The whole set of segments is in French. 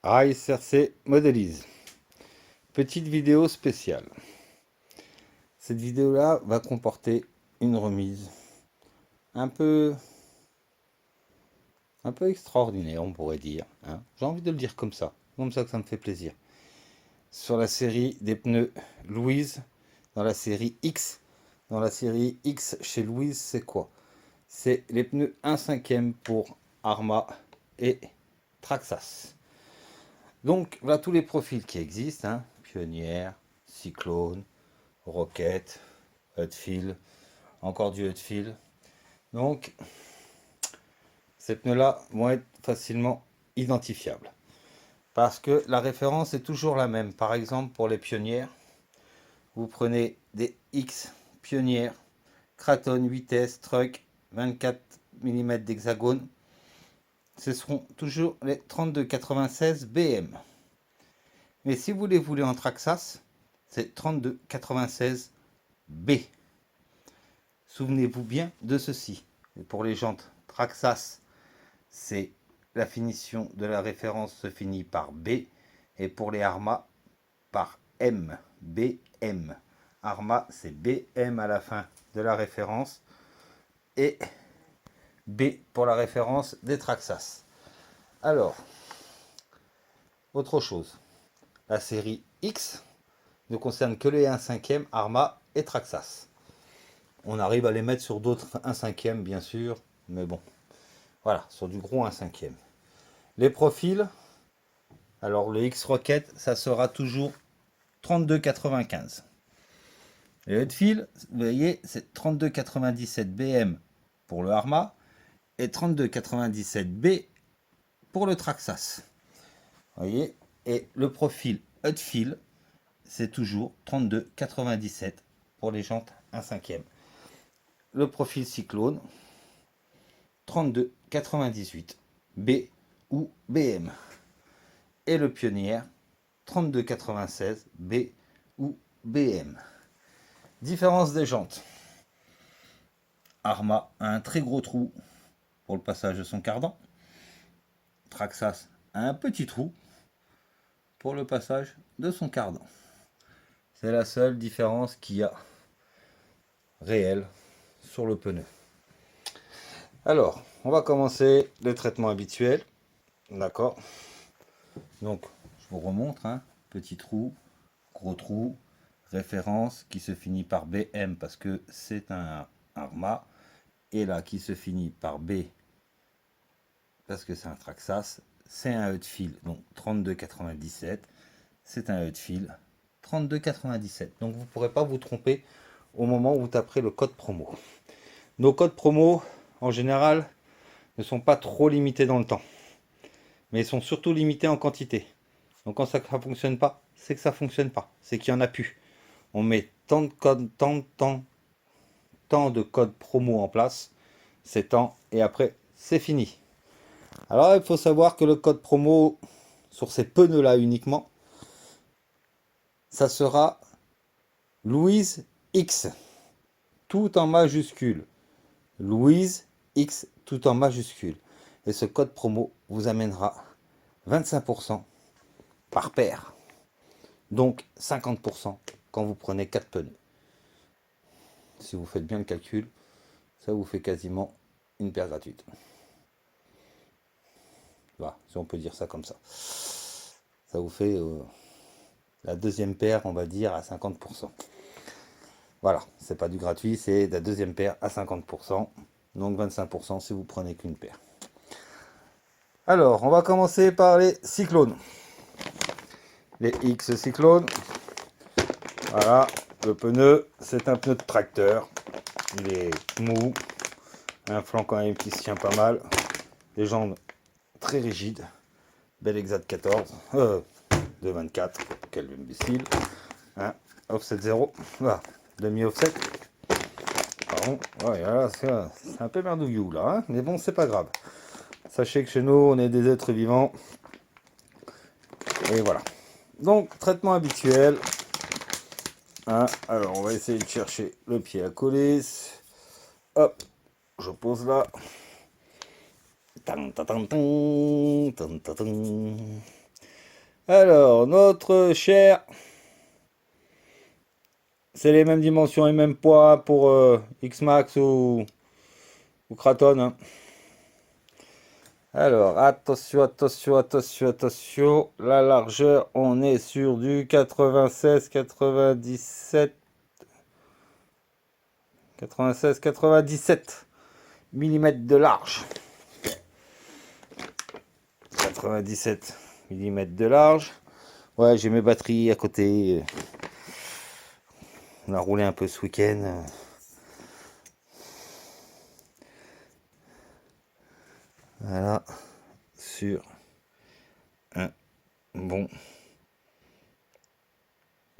ASRC modélise. Petite vidéo spéciale. Cette vidéo-là va comporter une remise un peu, extraordinaire, on pourrait dire, hein. J'ai envie de le dire comme ça que ça me fait plaisir. Sur la série des pneus Louise, dans la série X. Dans la série X chez Louise, c'est quoi? C'est les pneus 1/5 pour Arma et Traxxas. Donc voilà tous les profils qui existent, hein. Pionnière, Cyclone, Rocket, Hutfield, encore du Hutfield. Donc ces pneus-là vont être facilement identifiables. Parce que la référence est toujours la même. Par exemple, pour les pionnières, vous prenez des X pionnières, Kraton, vitesse, truck, 24 mm d'hexagone. Ce seront toujours les 3296 BM. Mais si vous les voulez en Traxxas, c'est 3296 B. Souvenez-vous bien de ceci. Et pour les jantes Traxxas, c'est la finition de la référence se finit par B. Et pour les Arma, par M. BM. Arma, c'est BM à la fin de la référence. Et B pour la référence des Traxxas. Alors, autre chose. La série X ne concerne que les 1/5 Arma et Traxxas. On arrive à les mettre sur d'autres 1/5 bien sûr, mais bon, voilà, sur du gros 1/5. Les profils, alors le X-Rocket, ça sera toujours 32,95. Les Hutfield, vous voyez, c'est 32,97 BM pour le Arma et 32,97 B pour le Traxxas. Vous voyez, et le profil Hutfield, c'est toujours 32,97 pour les jantes 1/5. Le profil Cyclone, 32,98 B ou BM. Et le Pionnière, 32,96 B ou BM. Différence des jantes. Arma a un très gros trou pour le passage de son cardan. Traxxas a un petit trou pour le passage de son cardan. C'est la seule différence qu'il y a réelle sur le pneu. Alors, on va commencer le traitement habituel. D'accord. Donc, je vous remontre, hein. Petit trou, gros trou, référence qui se finit par BM parce que c'est un Arma. Et là, qui se finit par B parce que c'est un Traxxas. C'est un Hutfield, donc 32,97. C'est un Hutfield, 32,97. Donc, vous ne pourrez pas vous tromper au moment où vous taperez le code promo. Nos codes promo, en général, ne sont pas trop limités dans le temps. Mais ils sont surtout limités en quantité. Donc quand ça ne fonctionne pas, c'est que ça ne fonctionne pas. C'est qu'il n'y en a plus. On met tant de codes, tant de codes promo en place. C'est tant et après, c'est fini. Alors il faut savoir que le code promo sur ces pneus-là uniquement, ça sera Louise X, tout en majuscule. Louise X, tout en majuscule. Et ce code promo vous amènera 25% par paire. Donc 50% quand vous prenez 4 pneus. Si vous faites bien le calcul, ça vous fait quasiment une paire gratuite. Voilà, si on peut dire ça comme ça. Ça vous fait la deuxième paire, on va dire, à 50%. Voilà, c'est pas du gratuit, c'est la deuxième paire à 50%. Donc 25% si vous prenez qu'une paire. Alors, on va commencer par les cyclones. Les X cyclones. Voilà, le pneu, c'est un pneu de tracteur. Il est mou, un flanc quand même qui se tient pas mal, les jambes très rigides, bel Exat 14, de 24, quel imbécile, hein, offset 0, voilà, demi-offset, pardon, ouais, voilà, c'est un peu merdouillou là, hein, mais bon, c'est pas grave. Sachez que chez nous, on est des êtres vivants, et voilà. Donc, traitement habituel, hein, alors on va essayer de chercher le pied à coller, hop, je pose là. Alors, notre cher, c'est les mêmes dimensions et mêmes poids pour X-Max ou Kraton, hein. Alors, attention, attention, attention, attention. La largeur, on est sur du 96, 97, 96, 97 mm de large. 97 mm de large. Ouais, j'ai mes batteries à côté. On a roulé un peu ce week-end. Voilà, sur un bon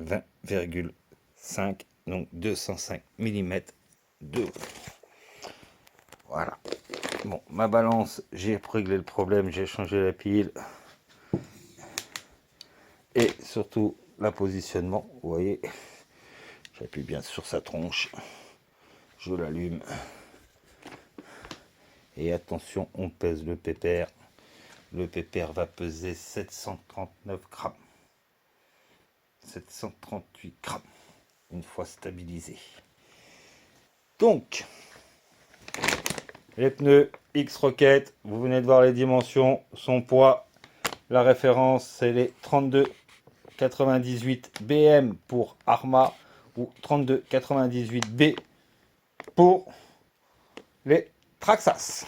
20,5, donc 205 mm de haut. Voilà. Bon, ma balance, j'ai réglé le problème, j'ai changé la pile. Et surtout, la positionnement, vous voyez, j'appuie bien sur sa tronche, je l'allume. Et attention, on pèse le pépère. Le pépère va peser 739 grammes. 738 grammes, une fois stabilisé. Donc, les pneus X-Rocket, vous venez de voir les dimensions, son poids, la référence, c'est les 32,98 BM pour Arma ou 32,98 B pour les Traxxas.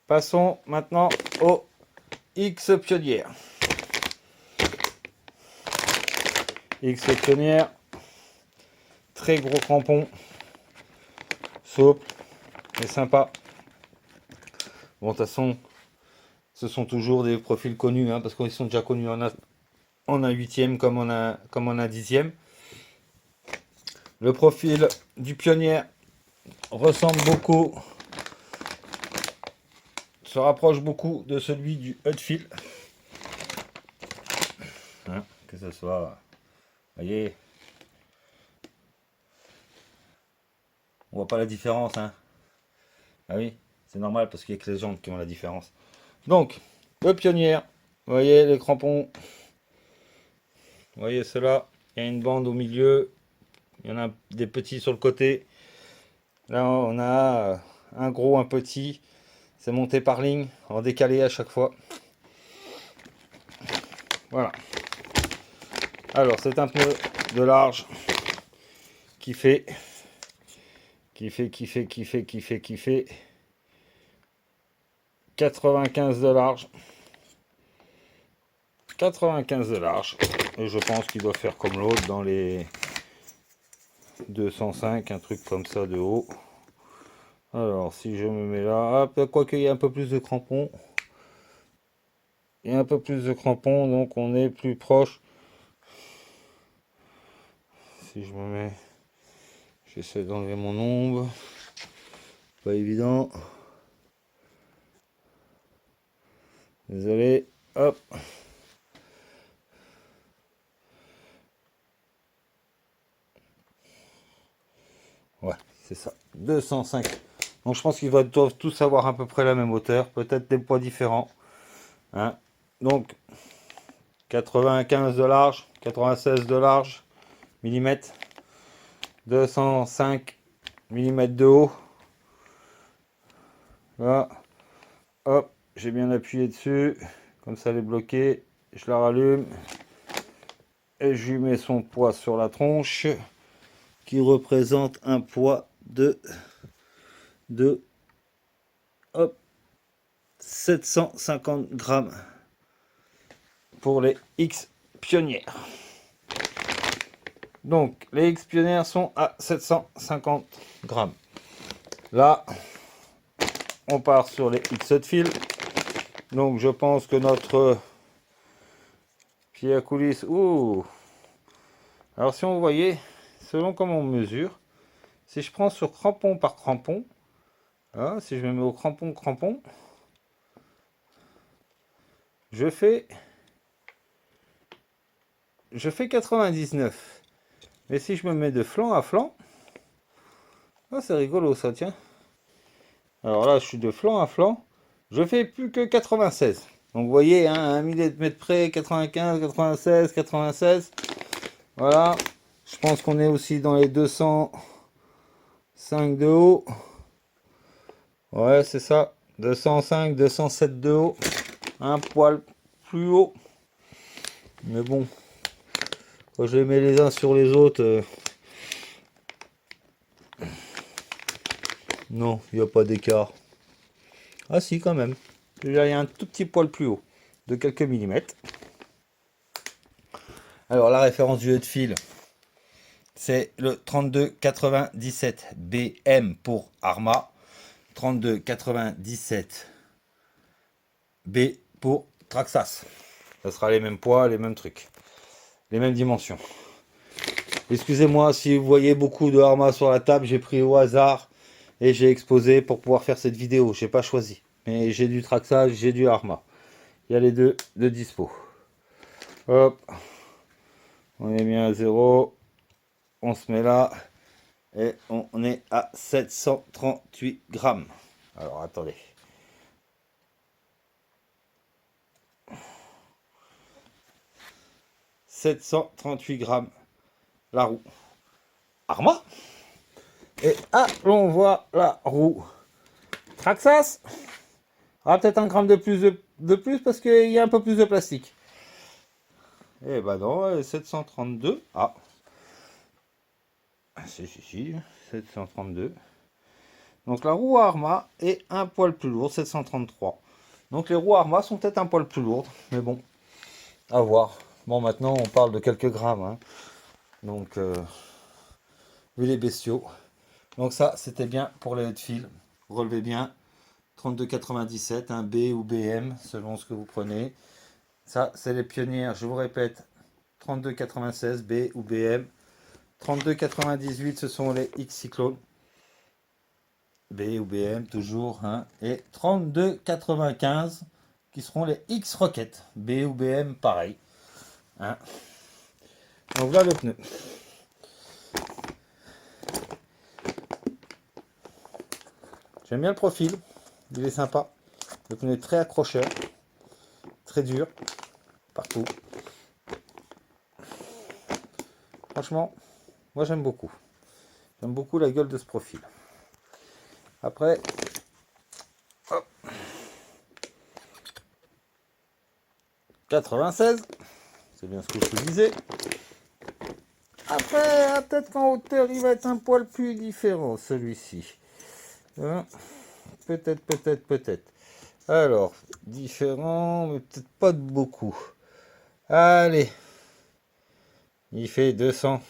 Passons maintenant au X Pionnière. X Pionnière, très gros crampon, souple, mais sympa. Bon, de toute façon, ce sont toujours des profils connus, hein, parce qu'ils sont déjà connus en a 8e comme on a 10e. Le profil du Pionnière ressemble beaucoup, se rapproche beaucoup de celui du Hutfield. Hein, que ce soit, voyez, on voit pas la différence, hein. Ah oui, c'est normal parce qu'il y a que les jantes qui ont la différence. Donc, le Pionnière, vous voyez les crampons, vous voyez cela, il y a une bande au milieu, il y en a des petits sur le côté. Là, on a un gros, un petit. C'est monté par ligne, en décalé à chaque fois. Voilà. Alors, c'est un pneu de large qui fait 95 de large. 95 de large. Et je pense qu'il doit faire comme l'autre dans les 205, un truc comme ça de haut. Alors, si je me mets là, hop, quoi qu'il y ait un peu plus de crampons. Il y a un peu plus de crampons, donc on est plus proche. Si je me mets, j'essaie d'enlever mon ombre. Pas évident. Désolé. Hop. Ouais, c'est ça. 205. Donc je pense qu'ils doivent tous avoir à peu près la même hauteur. Peut-être des poids différents. Hein. Donc 95 de large, 96 de large, millimètres. 205 mm de haut. Là. Hop, j'ai bien appuyé dessus. Comme ça, elle est bloquée. Je la rallume. Et je lui mets son poids sur la tronche. Qui représente un poids de hop, 750 grammes pour les X Pionnières. Donc les X Pionnières sont à 750 grammes. Là, on part sur les X Hutfield. Donc je pense que notre pied à coulisse. Ouh. Alors si on voyait, selon comment on mesure, si je prends sur crampon par crampon, là, si je me mets au crampon, je fais 99. Mais si je me mets de flanc à flanc, ah, c'est rigolo ça, tiens. Alors là, je suis de flanc à flanc, je fais plus que 96. Donc vous voyez, hein, à 1 millimètre près, 95, 96, 96. Voilà. Je pense qu'on est aussi dans les 205 de haut. Ouais, c'est ça. 205, 207 de haut. Un poil plus haut. Mais bon, quand je les mets les uns sur les autres, non, il n'y a pas d'écart. Ah si, quand même. Là, il y a un tout petit poil plus haut, de quelques millimètres. Alors, la référence du haut de fil, c'est le 3297 BM pour Arma. 3297 B pour Traxxas. Ça sera les mêmes poids, les mêmes trucs, les mêmes dimensions. Excusez-moi si vous voyez beaucoup de Arma sur la table, j'ai pris au hasard et j'ai exposé pour pouvoir faire cette vidéo. J'ai pas choisi, mais j'ai du Traxxas, j'ai du Arma. Il y a les deux de dispo. Hop, on est bien à 0. On se met là et on est à 738 grammes. Alors attendez. 738 grammes la roue Arma. Et allons voir la roue Traxxas. Ah, peut-être un gramme de plus parce qu'il y a un peu plus de plastique. Eh ben non, 732. Ah. Si, 732. Donc la roue Arma est un poil plus lourde, 733. Donc les roues Arma sont peut-être un poil plus lourdes, mais bon, à voir. Bon, maintenant on parle de quelques grammes, hein. Donc, vu les bestiaux. Donc ça, c'était bien pour les hauts de fil. Relevez bien. 32,97, un B ou BM, selon ce que vous prenez. Ça, c'est les pionnières, je vous répète. 32,96, B ou BM. 32,98, ce sont les X Cyclone. B ou BM, toujours. Hein. Et 32,95, qui seront les X Rocket. B ou BM, pareil. Hein. Donc voilà le pneu. J'aime bien le profil, il est sympa. Le pneu est très accrocheur, très dur, partout. Franchement, moi j'aime beaucoup. J'aime beaucoup la gueule de ce profil. Après, hop, 96, c'est bien ce que je te disais. Après, peut-être qu'en hauteur, il va être un poil plus différent, celui-ci. Hein, peut-être. Alors, différent, mais peut-être pas de beaucoup. Allez, il fait 200.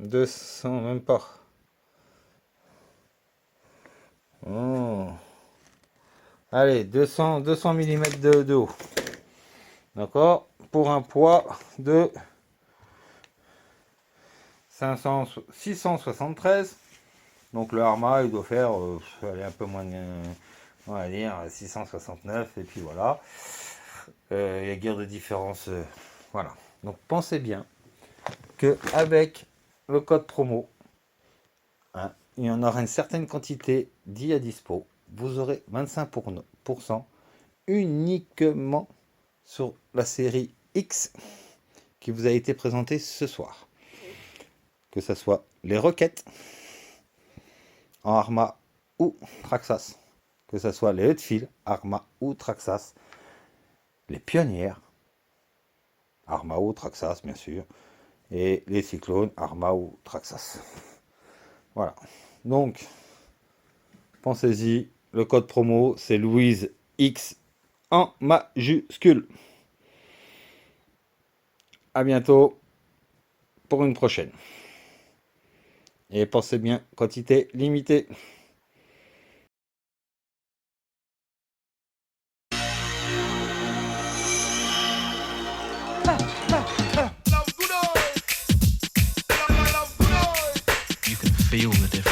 200, même pas. Oh. Allez, 200 mm de haut. D'accord? Pour un poids de 673. Donc le Arma, il doit faire allez, un peu moins de, on va dire 669. Et puis voilà. Il y a guère de différence. Voilà. Donc pensez bien que avec le code promo, hein, il y en aura une certaine quantité dit à dispo. Vous aurez 25% uniquement sur la série X qui vous a été présentée ce soir. Que ce soit les Roquettes en Arma ou Traxxas, que ce soit les hauts de fil Arma ou Traxxas, les pionnières Arma ou Traxxas bien sûr, et les cyclones Arma ou Traxxas. Voilà. Donc, pensez-y, le code promo c'est Louise X en majuscule. À bientôt pour une prochaine. Et pensez bien, quantité limitée. You can feel the difference.